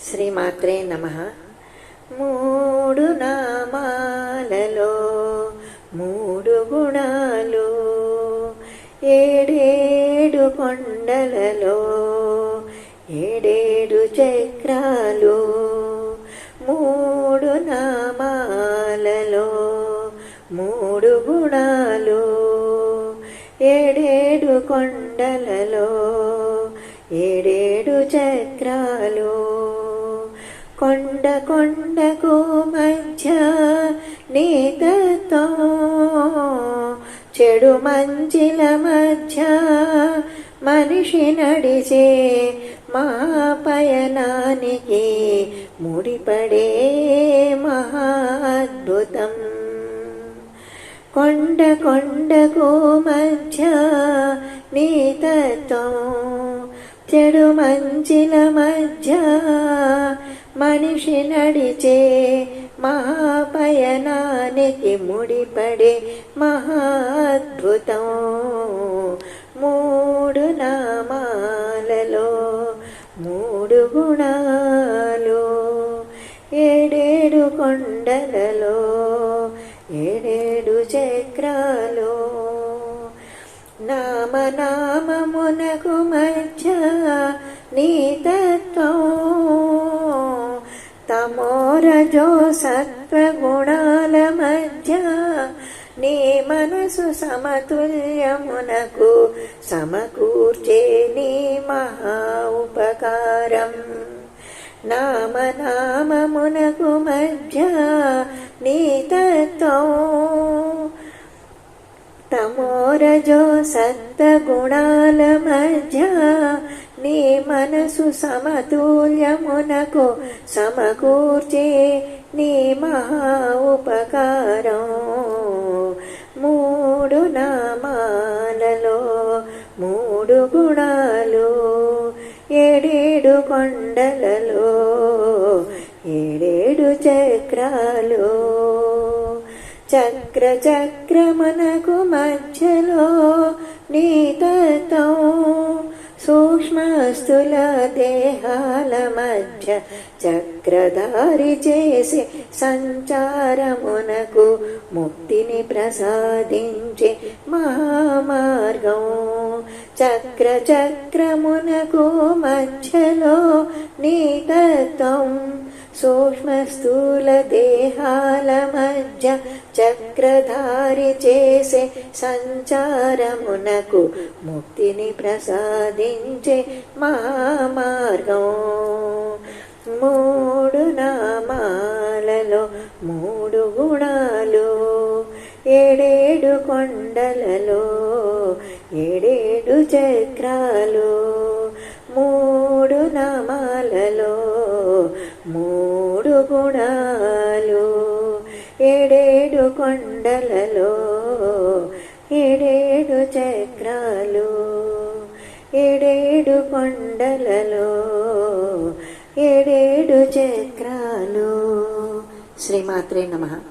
శ్రీమాత్రే నమః. మూడు నామాలలో మూడు గుణాలు, ఏడేడు కొండలలో ఏడేడు చక్రాలు. మూడు నామాలలో మూడు గుణాలు, ఏడేడు కొండలలో ఏడేడు చక్రాలు. కొండ కొండకు మధ్య నీతత్వం, చెడు మంచిల మధ్య మనిషి నడిచే మహాపయనానికి ముడిపడే మహాద్భుతం. కొండ కొండకు మధ్య నీతత్వం, చెడు మంచిల మధ్య మనిషి నడిచే మహాపయనానికి ముడిపడే మహాద్భుతం. మూడు నామాలలో మూడు గుణాలు, ఏడేడు కొండలలో ఏడేడు చక్రాలు. నామనామమునకు మధ్య నీతత్వం, తమోరజో సత్వగుణాల మధ్య నీ మనసు సమతుల్యమునకు సమకూర్చే నీ మహా ఉపకారం. నామనామమునకు మధ్య నీతత్వం, తమోరజో సత్వగుణాల మధ్య నీ మనసు సమతుల్యమునకు సమకూర్చే నీ మహా ఉపకారం. మూడు నామాలలో మూడు గుణాలు, ఏడేడు కొండలలో ఏడేడు చక్రాలు. చక్ర చక్రమునకు మధ్యలో నీతత్వం, సూక్ష్మస్థూల దేహాల మధ్య చక్రధారి చేసే సంచారమునకు ముక్తిని ప్రసాదించే మహామార్గం. చక్ర చక్రమునకు మధ్యలో నీతత్వం, సూక్ష్మస్థూల దేహాల మధ్య చక్రధారి చేసే సంచారమునకు ముక్తిని ప్రసాదించే మహామార్గం. మూడు నామాలలో మూడు గుణాలు, ఏడేడు కొండలలో ఏడేడు చక్రాలు. మూడు నామాలలో మూడు గుణాలు, ఏడేడు కొండలలో ఏడేడు చక్రాలు. ఏడేడు కొండలలో ఏడేడు చక్రాలు. శ్రీమాత్రే నమః.